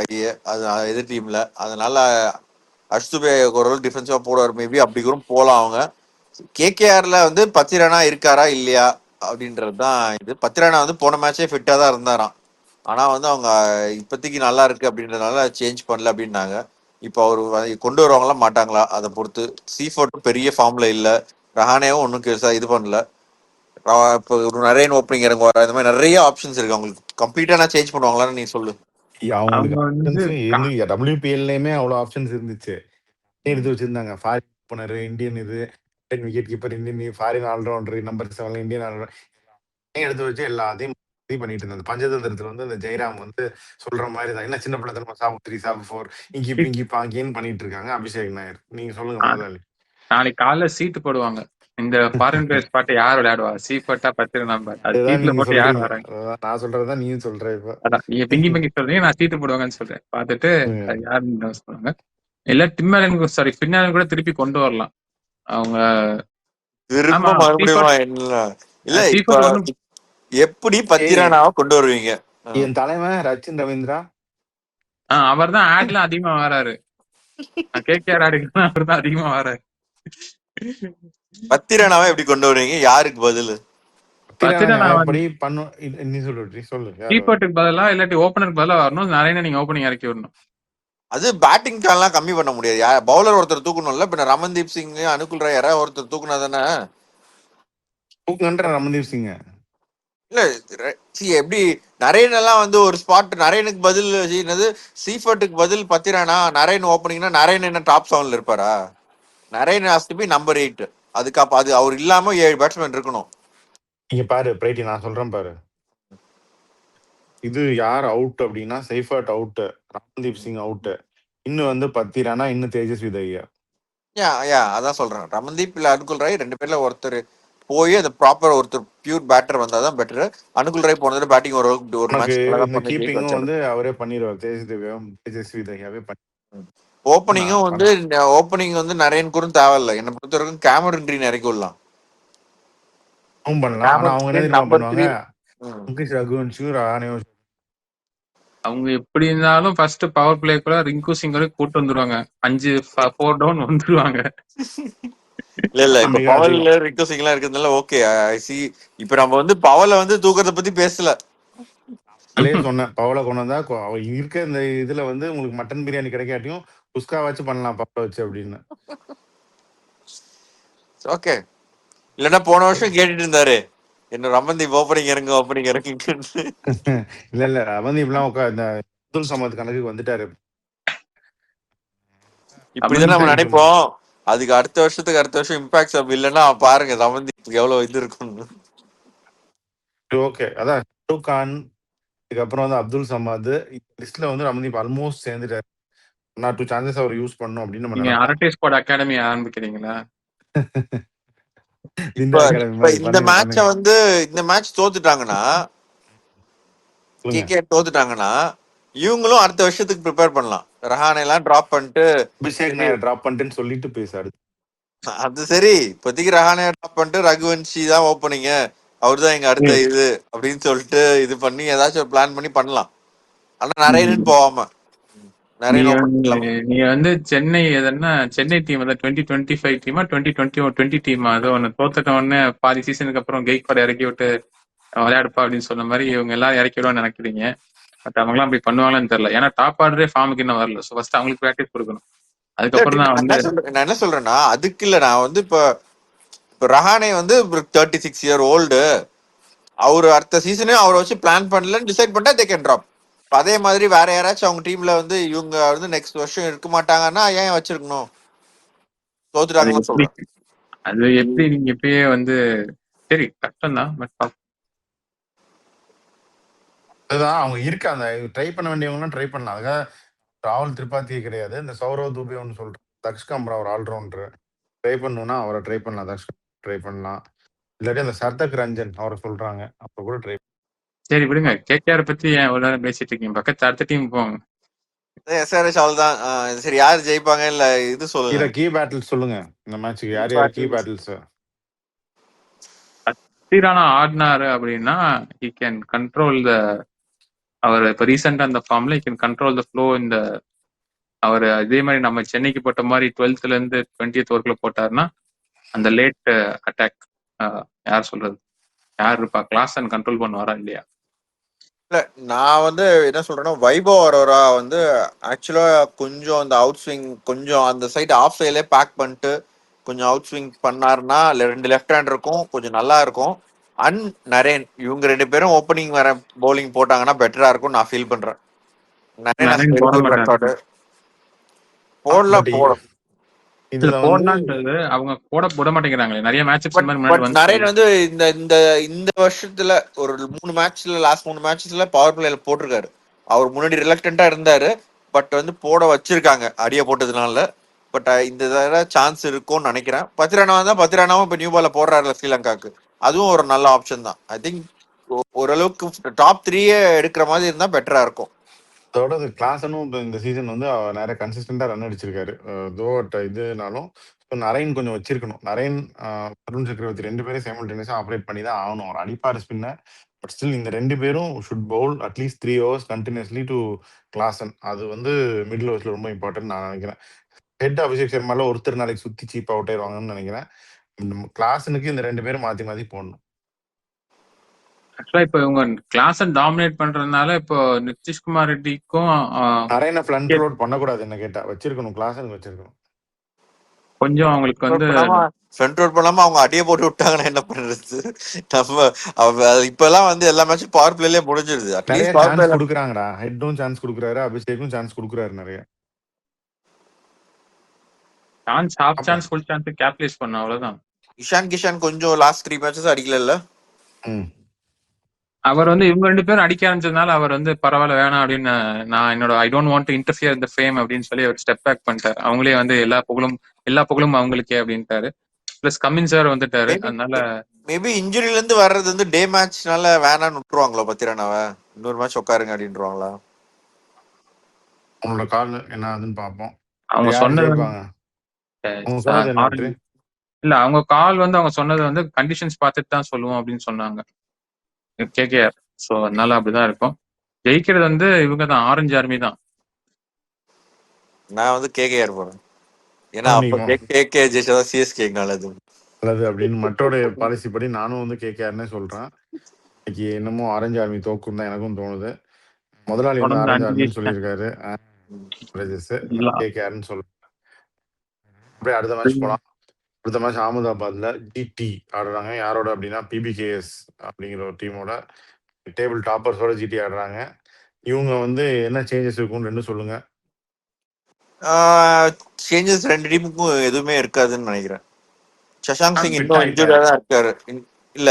5 அது எதிர் டீம்ல. அதனால அஷ்துபே ஓரளவு டிஃபென்சிவா போடுவார். மேபி அப்படி கூட போகலாம். அவங்க கேகேஆர்ல வந்து பத்திரானா இருக்காரா இல்லையா அப்படின்றது தான் இது. பத்திரானா வந்து போன மேட்சே ஃபிட்டா தான் இருந்தாராம். ஆனா வந்து அவங்க இப்போதைக்கு நல்லா இருக்கு அப்படின்றதுனால சேஞ்ச் பண்ணல அப்படின்னாங்க. இப்போ அவரு கொண்டு வருவாங்களா மாட்டாங்களா அதை பொறுத்து. சீஃபோர்ட் பெரிய ஃபார்ம்ல இல்ல, ரஹானேவும் ஒன்றும் இது பண்ணல. இப்போ ஒரு நிறைய ஓப்பனிங் இறங்குவார். இந்த மாதிரி நிறைய ஆப்ஷன்ஸ் இருக்கு அவங்களுக்கு. கம்ப்ளீட்டா நான் சேஞ்ச் பண்ணுவாங்களான்னு நீ சொல்லு. அவங்களுக்கு அவங்க வந்து ஆப்ஷன்ஸ் WPL-லயுமே அவ்வளோ ஆப்ஷன்ஸ் இருந்துச்சு. எடுத்து வச்சிருந்தாங்க. Foreign opener, Indian Indian wicket keeper, Indian foreign allrounder, number 7 Indian allrounder எடுத்து வச்சு எல்லாத்தையும் இது பண்ணிட்டு இருந்தாங்க. பஞ்சதந்திரத்துல வந்து அந்த ஜெயராம் வந்து சொல்ற மாதிரி தான். என்ன சின்ன பிள்ளைத்தனமா சாப் 3 சாப் 4 இங்கி பிங்கி பாங்கின்னு பண்ணிட்டு இருக்காங்க அபிஷேக் நாயர். நீங்க சொல்லுங்க முதலாளி. நாளைக்கு காலைல சீட்டு போடுவாங்க. இந்த ஃபாரின் பிளேயர்ஸ் பாட்டு யார் விளையாடுவா? சீப்பட்டா பத்து நம்பர். அது அதுதான் சீட்ல நீங்க போட்டு யார் சொல்றீங்க. வராங்க? அதான் நான் சொல்றதுதான் நீயும் சொல்ற இப்ப. அதான் நீங்க பிங்கி பிங்கி சொல்றீங்க, நான் சீட்டு போடுவாங்கன்னு சொல்றேன். பார்த்துட்டு அது யாருன்னு announce பண்ணுவாங்க. இல்ல டிம்மரன் சாரி பின்னாலும் கூட திருப்பி கொண்டு வரலாம். அவங்க ஆமா விருப்பம் மறுபடியும் என்ன இல்ல இப்ப சீஃபர்ட் ஒன்றும் எப்படி பத்திரானாவை கொண்டு வருவீங்க? என் தலைவன் ரச்சின் ரவீந்திரா அவர் தான் ஆட்ல அதிகமா வராரு. கேகேஆர் ஆடுக்கு அவர் தான் அதிகமா வராரு. பத்திரானாவை எப்படி கொண்டு வருவீங்க? யாருக்கு பதில்? எப்படி பண்ணும் நீ சொல்லு. சீஃபர்ட்டுக்கு பதிலா இல்லாட்டி ஓப்பனருக்கு பதிலா வரணும். நிறைய நீங்க ஓப்பனிங் இறக்கி விடணும். அது பேட்டிங் எல்லாம் கம்மி பண்ண முடியாது. பவுலர் ஒருத்தர் தூக்கணும்ல. இப்ப ரமன்தீப் சிங், அனுகுல் ராய் யாராவது ஒருத்தர் தூக்குனா தானே ரமன்தீப் சிங். இல்ல எப்படி நரேன் எல்லாம் வந்து ஒரு ஸ்பாட் நரேனுக்கு பதில் என்னது சீஃபர்ட்டுக்கு பதில் பத்திரானா நரேன் ஓப்பனிங்னா நரேன் என்ன டாப் 7ல இருப்பாரா? Narine has to be number 8. அதுக்கு அப்ப அது அவர் இல்லாம 7 பேட்ஸ்மேன் இருக்கணும். இங்க பாரு பிரைட்டி, நான் சொல்றேன் பாரு. இது யார் அவுட் அப்படின்னா Seifert out, Ramandeep Singh out, இன்னும் வந்து பத்திரானா, இன்னும் தேஜஸ்வி தய்யா. அதான் சொல்றேன். ரமன்தீப் இல்ல அனுகுல் ராய் 2 பேர்ல ஒருத்தர் போய் அந்த ப்ராப்பர் ஒருத்தர் பியூர் பேட்டர் வந்தாதான் பெட்டர். அனுகுல் ராய் போனதுல பேட்டிங் ஒரு கீப்பிங்கும் வந்து அவரே பண்ணிடுவார். தேஜஸ்வி தய்யாவே பண்ணி ஓப்பனிங்கும் வந்து ஓப்பனிங் வந்து நரேன் கூட தேவையில்லை. என்ன பொறுத்த வரைக்கும் கேமரன் கிரீன் இறக்கி விடலாம். அவங்க எப்படி இருந்தாலும் ஃபர்ஸ்ட் பவர் பிளே கூட ரிங்கு சிங் கூட்டு வந்துருவாங்க. 5 4 டவுன் வந்துருவாங்க. இல்ல இப்ப பவர்ல ரிங்கு சிங் எல்லாம் இருக்கிறதுனால ஓகே. இப்ப நம்ம வந்து பவர்ல வந்து தூக்கத்தை பத்தி பேசல. சொன்னேன் பவலை கொண்டு வந்தா இருக்க இந்த இதுல வந்து உங்களுக்கு மட்டன் பிரியாணி கிடைக்காட்டியும் குஸ்கா வச்சு பண்ணலாம் பவலை வச்சு அப்படின்னு. ஓகே. இல்லன்னா போன வருஷம் கேட்டுட்டு இருந்தாரு என்ன ரமன்தீப் ஓப்பனிங் இறங்கு. இல்ல ரமன்தீப் எல்லாம் இந்த அப்துல் சமத் கணக்குக்கு வந்துட்டாரு. இப்படிதான் நம்ம நினைப்போம். அதுக்கு அடுத்த வருஷம் இம்பாக்ட் சப் இல்லன்னா பாருங்க ரமன்தீப் எவ்வளவு இது இருக்கும்னு. ஓகே, அதான் ஷாருக் கான், இதுக்கப்புறம் வந்து அப்துல் சமத் லிஸ்ட்ல வந்து ரமன்தீப் ஆல்மோஸ்ட் சேர்ந்துட்டாரு. 1 or 2 சான்சஸ் அவர் யூஸ் பண்ணணும் அப்படின்னு நீங்க அரட்டை ஸ்குவாட் அகாடமி ஆரம்பிக்கிறீங்களா? இந்த மேட்ச வந்து இந்த மேட்ச் தோத்துட்டாங்கன்னா கேகேஆர் தோத்துட்டாங்கன்னா இவங்களும் அடுத்த வருஷத்துக்கு ப்ரிப்பேர் பண்ணலாம். ரஹானே எல்லாம் டிராப் பண்ணிட்டு அபிஷேக் நாயர் டிராப் பண்ணிட்டுன்னு சொல்லிட்டு பேசாரு. அது சரி, இப்போதைக்கு ரஹானே டிராப் பண்ணிட்டு ரகுவன்ஷி தான் ஓப்பனிங்க, அவர் தான் எங்க அடுத்த இது அப்படின்னு சொல்லிட்டு இது பண்ணி ஏதாச்சும் ஒரு பிளான் பண்ணி பண்ணலாம். ஆனா நிறைய போவாம நீங்க வந்து சென்னை எதனா சென்னை டீம் 2025 டீமா 2020 டீமா அது ஒன்னு தோத்துட்ட உடனே பாதி சீசனுக்கு அப்புறம் கெய்க்வாட் இறக்கி விட்டு விளையாடுப்பா அப்படின்னு சொன்ன மாதிரி இவங்க எல்லாம் இறக்கி விடுவான்னு நினைக்கிறீங்க. பட் அவங்க எல்லாம் அப்படி பண்ணுவாங்கன்னு தெரியல. ஏன்னா டாப் ஆர்டரே ஃபார்முக்கு இன்னும் வரல. ஸோ ஃபர்ஸ்ட் அவங்களுக்கு ப்ராக்டிஸ் கொடுக்கணும். அதுக்கப்புறம் தான் வந்து நான் என்ன சொல்றேன்னா அதுக்கு இல்ல, நான் வந்து இப்ப ரஹானே வந்து 36 year old, அவரு அடுத்த சீசனே அவரை வச்சு பிளான் பண்ணலன்னு டிசைட் பண்ணிட்டா தே கேன் டிராப். அதே மாதிரி வேற யாராச்சும் அவங்க டீம்ல வந்து இவங்க வந்து நெக்ஸ்ட் வருஷம் இருக்க மாட்டாங்கன்னா ஏன் வச்சிருக்கணும்? தோத்துட்டாங்கன்னு சொல்றேன். அது எப்படி நீங்க இப்பயே வந்து சரி கஷ்டம் தான். பட் அதுதான் அவங்க இருக்க அந்த ட்ரை பண்ண வேண்டியவங்கலாம் ட்ரை பண்ணலாம். அதுக்காக ராகுல் திரிபாத்தியே கிடையாது. இந்த சௌரவ் துபே ஒன்று சொல்றேன், தக்ஷ் கம்ரா ஒரு ஆல்ரவுண்டர் ட்ரை பண்ணணும்னா அவரை ட்ரை பண்ணலாம். தக்ஷ் ட்ரை பண்ணலாம், இல்லாட்டி அந்த சர்தக் ரஞ்சன் அவரை சொல்றாங்க அப்ப கூட ட்ரை. சரி விடுங்க, கேகேஆர் பத்தி ஏன் ஒரு நேரம் பேசிட்டு இருக்கீங்க? பக்கத்து அடுத்த டீம் போங்க. எஸ்ஆர்எச் அவ்வளவுதான். சரி, யார் ஜெயிப்பாங்க இல்ல இது சொல்லுங்க. கீ பேட்டில்ஸ் சொல்லுங்க இந்த மேட்சுக்கு. யார் யார் கீ பேட்டில்ஸ்? பத்திரானா ஆடினாரு அப்படின்னா he can control the அவர் இப்போ ரீசெண்டா அந்த ஃபார்ம்ல he can control the flow இந்த அவர் இதே மாதிரி நம்ம சென்னைக்கு போட்ட மாதிரி 12th இருந்து 20th ஓவருக்குள்ள போட்டாருன்னா அந்த லேட் அட்டாக் யார் சொல்றது, யார் இருப்பா கிளாஸ் அண்ட் கண்ட்ரோல் பண்ணுவாரா இல்லையா? இல்ல நான் வந்து என்ன சொல்றேன்னா வைபவ் அரோரா வந்து ஆக்சுவலா கொஞ்சம் அந்த அவுட் ஸ்விங் கொஞ்சம் அந்த சைடு ஆஃப் சைட்ல பேக் பண்ணிட்டு கொஞ்சம் அவுட் ஸ்விங் பண்ணாருன்னா 2 லெஃப்ட் ஹேண்ட் இருக்கும், கொஞ்சம் நல்லா இருக்கும். நரேன் இவங்க 2 பேரும் ஓப்பனிங் வர பவுலிங் போட்டாங்கன்னா பெட்டரா இருக்கும் நான் ஃபீல் பண்றேன். நரேன் has நரேன் very போட good மாட்டாரு. record. போடலாம் பட் போட இல்ல இதுல வந்து போடலான்றது அவங்க போட விட மாட்டேங்கிறாங்களே. நிறைய மேட்சஸ் இந்த பட் மாதிரி முன்னாடி பட் வந்துச்சு. நரேன் வந்து இந்த இந்த இந்த வருஷத்துல ஒரு 3 மேட்ச்ல லாஸ்ட் 3 மேட்ச்ல பவர் பிளேல போட்டிருக்காரு. அவர் முன்னாடி ரிலக்டண்டா இருந்தாரு. பட் வந்து போட வச்சிருக்காங்க அடிய போட்டதுனால. பட் இந்த தடவை சான்ஸ் இருக்கும்னு நினைக்கிறேன். பத்திரானாவும் தான் பத்திரானாவும் இப்போ நியூ பால போடுறாருல ஸ்ரீலங்காக்கு. அதுவும் ஒரு நல்ல ஆப்ஷன் தான். ஐ திங்க் ஓரளவுக்கு டாப் 3 எடுக்கிற மாதிரி இருந்தா பெட்டரா இருக்கும். அதோட கிளாஸனும் இப்போ இந்த சீசன் வந்து நிறைய கன்சிஸ்டண்டா ரன் அடிச்சிருக்காரு. தோ இதுனாலும் நரேன் கொஞ்சம் வச்சிருக்கணும். நரேன் வருண் சக்கரவர்த்தி 2 பேரும் சைமல்டேனியஸா ஆப்ரேட் பண்ணி தான் ஆகணும். ஒரு அடிப்பார் ஸ்பின்னர். பட் ஸ்டில் இந்த 2 பேரும் should bowl at least 3 overs continuously to Klaasen. அது வந்து மிடில் ஓவர்ஸ்ல ரொம்ப இம்பார்ட்டன்ட் நான் நினைக்கிறேன். ஹெட் அபிஷேக் சர்மால ஒருத்தர் நாளைக்கு சுத்தி சீப் அவுட் ஆயிருவாங்கன்னு நினைக்கிறேன். கிளாஸனுக்கு இந்த 2 பேரும் மாத்தி மாத்தி போடணும். ஆக்சுவலா இப்போ இவங்க கிளாஸ் டாமினேட் பண்றதுனால இப்போ நிதிஷ்குமார் ரெட்டிக்கும் நரேனை ஃப்ரண்ட் ரோட் பண்ணக்கூடாது என்ன கேட்டா. வச்சிருக்கணும், கிளாஸனுக்கு வச்சிருக்கணும். கொஞ்சம் அவங்களுக்கு வந்து ஃப்ரண்ட் ரோட் பண்ணாம அவங்க அடியை போட்டு விட்டாங்கன்னா என்ன பண்றது? நம்ம இப்ப எல்லாம் வந்து எல்லா மேட்சும் பவர் பிளேலயே முடிஞ்சிருது. நிறைய அட்லீஸ்ட் பவர் சான்ஸ் பிளேல கொடுக்குறாங்கடா. ஹெட்டும் சான்ஸ் கொடுக்குறாரு, அபிஷேக்கும் சான்ஸ் கொடுக்குறாரு நிறைய. Chance half chance full chance capitalise பண்ண அவ்வளவுதான். இஷான் கிஷான் கொஞ்சம் லாஸ்ட் 3 மேட்சஸ் அடிக்கல. அவர் வந்து இவங்க 2 பேரும் அடிக்க ஆரம்பிச்சதுனால அவர் வந்து பரவாயில்ல வேணாம் அப்படின்னு நான் என்னோட I don't want to interfere இந்த ஃபேம் அப்படின்னு சொல்லி அவர் ஸ்டெப் பேக் பண்ணிட்டாரு. அவங்களே வந்து எல்லா புகழும் அவங்களுக்கே அப்படின்ட்டாரு. பிளஸ் கமின்ஸ் வேற வந்துட்டாரு. அதனால மேபி இன்ஜுரில இருந்து வர்றது வந்து டே மேட்ச்னால வேணான்னு விட்டுருவாங்களோ பத்திரானாவ. இன்னொரு மேட்ச் உட்காருங்க அப்படின்றாங்களா? அவங்களோட கால் என்ன ஆகுதுன்னு பார்ப்போம். அவங்க சொன்னது இல்ல அவங்க கால் வந்து அவங்க சொன்னது வந்து கண்டிஷன்ஸ் பார்த்துட்டு தான் சொல்லுவோம் அப்படின்னு சொன்னாங்க கேகேஆர். ஸோ அதனால அப்படிதான் இருக்கும். ஜெயிக்கிறது வந்து இவங்க தான், ஆரஞ்சு ஆர்மி தான். நான் வந்து கேகேஆர் போறேன். ஏன்னா அப்ப கேகே ஜெயிச்சதா சிஎஸ்கே நல்லது அப்படின்னு மற்றோட பாலிசி படி நானும் வந்து கேகேஆர்னே சொல்றேன். இன்னைக்கு என்னமோ ஆரஞ்சு ஆர்மி தோக்கும் தான் எனக்கும் தோணுது. முதலாளி வந்து ஆரஞ்சு ஆர்மின்னு சொல்லியிருக்காரு. கேகேஆர்னு சொல்றேன். அப்படியே அடுத்த மேட்ச் போலாம். அடுத்த மேட்ச் அகமதாபாத்ல ஜிடி ஆடுறாங்க. யாரோட அப்படின்னா பிபிகேஎஸ் அப்படிங்கிற ஒரு டீமோட டேபிள் டாப்பர்ஸோட ஜிடி ஆடுறாங்க. இவங்க வந்து என்ன சேஞ்சஸ் இருக்கும்னு ரெண்டும் சொல்லுங்க. சேஞ்சஸ் 2 டீமுக்கும் எதுவுமே இருக்காதுன்னு நினைக்கிறேன். சஷாங்க் சிங் இன்னும் இன்ஜூரியா தான் இருக்காரு. இல்ல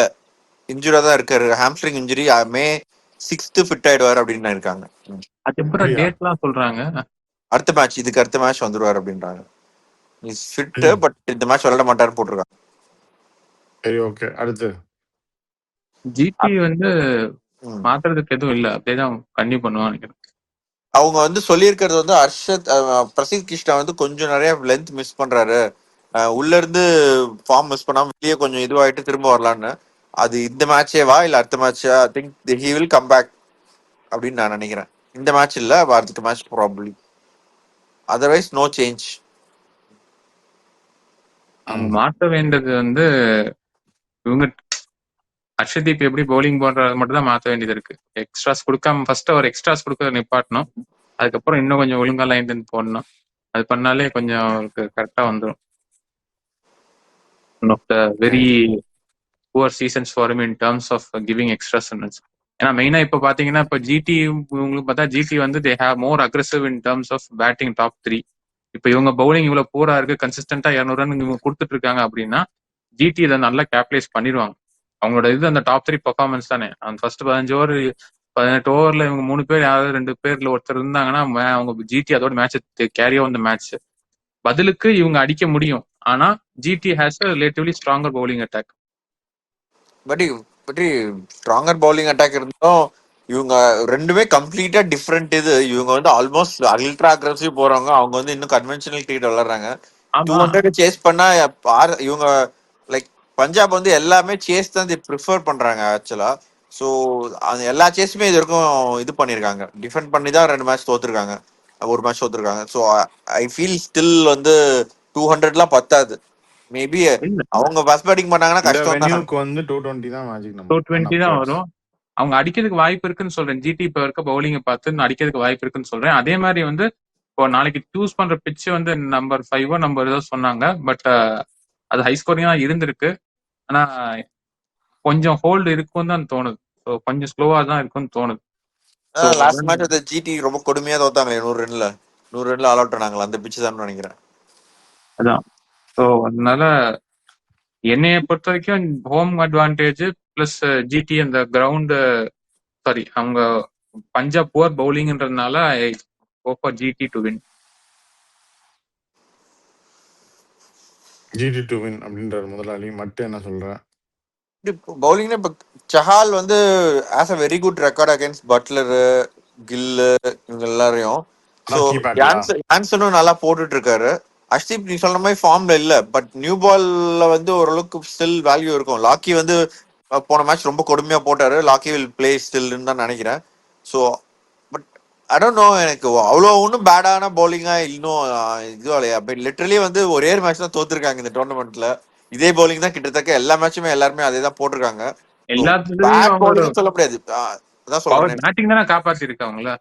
இன்ஜூரியா தான் இருக்காரு. Hamstring injury. May 6th fit ஆயிடுவாரு அப்படின்னு இருக்காங்க. சொல்றாங்க அடுத்த மேட்ச் இதுக்கு அடுத்த மேட்ச் வந்துருவாரு அப்படின்றாங்க. இஸ் ஃபிட் பட் இந்த மேட்ச் விளையாட மாட்டாரு போட்டுருக்காங்க. சரி ஓகே. அடுத்து ஜிடி வந்து மாத்துறதுக்கு எதுவும் இல்ல, அப்படியேதான் கண்டினியூ பண்ணுவான்னு நினைக்கிறேன். அவங்க வந்து சொல்லியிருக்கிறது வந்து பிரசித் கிருஷ்ணா வந்து கொஞ்சம் நிறைய லென்த் மிஸ் பண்றாரு. உள்ள இருந்து ஃபார்ம் மிஸ் பண்ணாம வெளியே கொஞ்சம் இதுவாயிட்டு திரும்ப வரலான்னு. அது இந்த மேட்சேவா இல்ல அடுத்த மேட்சா? I think he will come back அப்படின்னு நான் நினைக்கிறேன். இந்த மேட்ச் இல்ல, அடுத்த match probably. Otherwise no change. அவங்க மாற்ற வேண்டியது வந்து இவங்க ஹர்ஷதீப் எப்படி பவுலிங் போடுறது மட்டும் தான் மாற்ற வேண்டியது இருக்கு. எக்ஸ்ட்ராஸ் கொடுக்காம ஃபர்ஸ்ட் ஒரு எக்ஸ்ட்ராஸ் கொடுக்க நிப்பாட்டணும். அதுக்கப்புறம் இன்னும் கொஞ்சம் ஒழுங்கா லைன் போடணும். அது பண்ணாலே கொஞ்சம் கரெக்டா வந்துடும். One of the very poor seasons for him in terms of giving extra runs. ஏன்னா மெயினா இப்போ பாத்தீங்கன்னா இப்போ ஜிடி உங்களுக்கு பார்த்தா ஜிடி வந்து they have more aggressive in terms of batting top 3. இப்போ இவங்க பவுலிங் இவ்வளவு பூரா இருக்கு, கன்சிஸ்டன்டா 200 ரன் இவங்க கொடுத்துட்டு இருக்காங்க அப்படின்னா ஜிடி இதை நல்லா கேபிடலைஸ் பண்ணிடுவாங்க. அவங்களோட இது அந்த டாப் 3 பெர்ஃபார்மன்ஸ் தானே. அந்த ஃபர்ஸ்ட் 15 ஓவர் 18 ஓவர்ல இவங்க 3 பேர் யாராவது 2 பேர்ல ஒருத்தர் இருந்தாங்கன்னா அவங்க ஜிடி அதோட match carry on the match. பதிலுக்கு இவங்க அடிக்க முடியும். ஆனா GT has a relatively stronger bowling attack. But stronger bowling attack இருந்தும் இவங்க ரெண்டுமே கம்ப்ளீட்டா டிஃப்ரெண்ட். இது இவங்க வந்து ஆல்மோஸ்ட் அல்ட்ரா அக்ரெசிவ் போறவங்க. அவங்க வந்து இன்னும் கன்வென்ஷனல் கிரிக்கெட் விளையாடுறாங்க. 200 சேஸ் பண்ணா இவங்க லைக் பஞ்சாப் வந்து எல்லாமே சேஸ் தான் ப்ரிஃபர் பண்றாங்க ஆக்சுவலா. ஸோ அந்த எல்லா சேஸுமே இது வரைக்கும் இது பண்ணிருக்காங்க. டிஃபெண்ட் பண்ணி தான் 2 மேட்ச் தோத்துருக்காங்க, ஒரு மேட்ச் தோத்துருக்காங்க. ஸோ ஐ ஃபீல் ஸ்டில் வந்து 200லாம் பத்தாது. மேபி அவங்க ஃபர்ஸ்ட் பேட்டிங் பண்ணாங்கன்னா கஷ்டம் தான். வந்து 220 தான் மேஜிக் நம்பர். 220 தான் வரும். அவங்க அடிக்கிறதுக்கு வாய்ப்பு இருக்குன்னு சொல்றேன். ஜிடி இப்ப இருக்க பவுலிங்கை பார்த்து அடிக்கிறதுக்கு வாய்ப்பு இருக்குன்னு சொல்றேன். அதே மாதிரி வந்து இப்போ நாளைக்கு சூஸ் பண்ற பிட்ச் வந்து நம்பர் 5 நம்பர் ஏதோ சொன்னாங்க. பட் அது ஹை ஸ்கோரிங்கா இருந்திருக்கு. ஆனா கொஞ்சம் ஹோல்டு இருக்கும் தான் தோணுது. ஸோ கொஞ்சம் ஸ்லோவா தான் இருக்கும்னு தோணுது. ஸோ லாஸ்ட் மேட்ச் அந்த ஜிடி ரொம்ப கொடுமையா தோத்தாங்க 100 ரன்ல ஆல் அவுட் ஆனாங்களா, அந்த பிச்சு தான் நினைக்கிறேன். அதான். ஸோ அதனால என்னைய பொறுத்த வரைக்கும் ஹோம் அட்வான்டேஜ் பிளஸ் ஜிடி அந்த கிரவுண்டு சாரி அவங்க பஞ்சாப் புவர் பவுலிங்ன்றதுனால GT to win. GT to win அப்படின்றாரு முதலாளி. மட்டும் என்ன சொல்ற? பவுலிங்ல இப்ப சஹால் வந்து has a very good record against Buttler, Gill இவங்க எல்லாரையும். ஸோ அதான் கீ பேட்லா. யான்சனும் நல்லா போட்டுட்டு இருக்காரு. அஷ்தீப் நீ சொன்ன மாதிரி ஃபார்ம்ல இல்ல, பட் நியூ பால்ல வந்து ஓரளவுக்கு ஸ்டில் வேல்யூ இருக்கும். லாக்கி வந்து போன மேட்ச் ரொம்ப கொடுமையா போட்டாரு. லாக்கி வில் பிளே ஸ்டில்னு தான் நினைக்கிறேன். So but I don't no, எனக்கு அவ்வளோ ஒன்றும் பேடான பவுலிங்கா இன்னும் இதுவும் இல்லையா. பட் லிட்டரலி வந்து ஒரே மேட்ச் தான் தோத்துருக்காங்க இந்த டோர்னமெண்ட்ல. இதே பவுலிங் தான் கிட்டத்தட்ட எல்லா மேட்சுமே எல்லாருமே அதே தான் போட்டிருக்காங்க. எல்லாத்துலயும் பேட் அவங்களோட பவுலிங் சொல்ல முடியாது. அதான் பவர் சொல்றேன். பேட்டிங் தானே காப்பாத்தி இருக்காங்களா.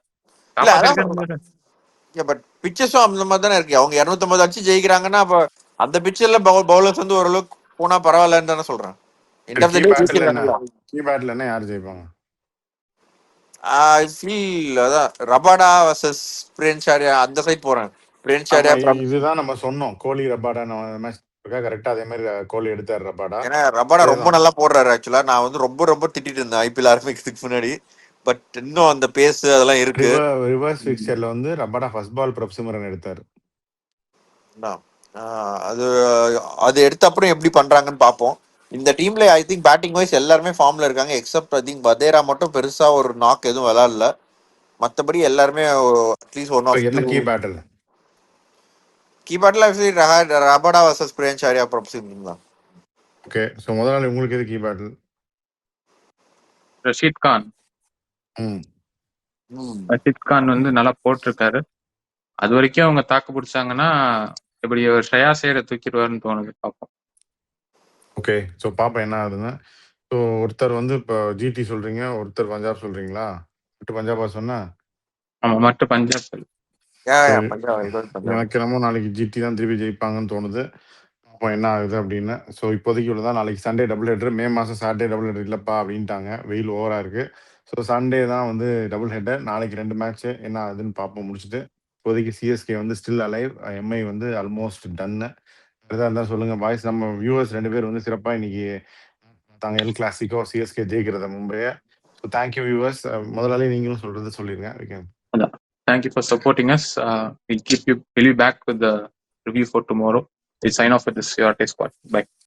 இல்ல அதான் பட் பிச்சஸும் அந்த மாதிரி தானே இருக்கு. அவங்க 250 அடிச்சு ஜெயிக்கிறாங்கன்னா அப்ப அந்த பிச்சர்ல பவுலர்ஸ் வந்து ஓரளவுக்கு போனா பரவாயில்லன்னு தானே சொல்றேன். End of the day key பேட்ல என்ன யார் ஜெயிப்பாங்க? ஐ ஃபீல் அதான் ரபாடா வர்சஸ் பிரியன்சாரியா அந்த சைட் போறேன். பிரியன்சாரியா இதுதான் நம்ம சொன்னோம். கோலி ரபாடா மேட்ச் கரெக்டா அதே மாதிரி கோலி எடுத்தாரு ரபாடா. ஏன்னா ரபாடா ரொம்ப நல்லா போடுறாரு. ஆக்சுவலா நான் வந்து ரொம்ப திட்டிட்டு இருந்தேன் ஐபிஎல் ஆரம்பிக்கிறதுக்கு முன்னாடி. பட் இன்னும் அந்த பேஸ் அதெல்லாம் இருக்கு. ரிவர்ஸ் பிக்சர்ல வந்து ரபாடா ஃபர்ஸ்ட் பால் பிரப்சிமரன் எடுத்தாரு. அது அது எடுத்த அப்புறம் எப்படி பண்றாங்கன்னு பார்ப்போம். இந்த டீம்ல ஐ திங்க் பேட்டிங் வைஸ் எல்லாருமே ஃபார்ம்ல இருக்காங்க. எக்ஸப்ட் ஐ திங்க் பதேரா மட்டும் பெருசா ஒரு நாக் எதுவும் விளையாடல. மற்றபடி எல்லாருமே அட்லீஸ்ட் ஒன் ஆஃப் என்ன கீ பேட்டில் ரபாடா வர்சஸ் பிரியன்சாரியா பிரப்சிமரன் தான். ஓகே. ஸோ முதலாளி உங்களுக்கு எது கீ பேட்டில்? ரஷீத் கான். ரஷீத் கான் வந்து நல்லா போட்டிருக்காரு. அது வரைக்கும் அவங்க தாக்கு பிடிச்சாங்கன்னா இப்படி ஒரு ஷயா சேரை தூக்கிடுவாருன்னு தோணுது. பார்ப்போம். ஓகே. ஸோ பாப்பா என்ன ஆகுதுன்னு. ஸோ ஒருத்தர் வந்து இப்போ ஜிடி சொல்றீங்க, ஒருத்தர் பஞ்சாப் சொல்றீங்களா? மட்டும் பஞ்சாபா சொன்னா? ஆமா, மட்டும் பஞ்சாப் சொல்லு. எனக்கு என்னமோ நாளைக்கு ஜிடி தான் திருப்பி ஜெயிப்பாங்கன்னு தோணுது. அப்போ என்ன ஆகுது அப்படின்னு. ஸோ இப்போதைக்கு இவ்வளோதான். நாளைக்கு சண்டே டபுள் ஹெட்ரு. மே மாதம் சாட்டர்டே டபுள் ஹெட்ரு இல்லைப்பா அப்படின்ட்டாங்க. வெயில் ஓவராக இருக்கு. ஸோ சண்டே தான் வந்து டபுள் ஹெட்டர். நாளைக்கு 2 மேட்ச்சு என்ன ஆகுதுன்னு பார்ப்போம் முடிச்சுட்டு. இப்போதைக்கு சிஎஸ்கே வந்து ஸ்டில் அலைவ், எம்ஐ வந்து ஆல்மோஸ்ட் டன்னு. எதாக இருந்தால் சொல்லுங்க பாய்ஸ். நம்ம வியூவர்ஸ் 2 பேர் வந்து சிறப்பாக இன்னைக்கு தாங்க எல் கிளாசிக்கோ சிஎஸ்கே ஜெயிக்கிறத மும்பையை. So thank you viewers. முதலாளி நீங்களும் சொல்றது சொல்லிருங்க. Thank you for supporting us. We'll be back with the review for tomorrow. We'll sign off with this your Squad. Bye.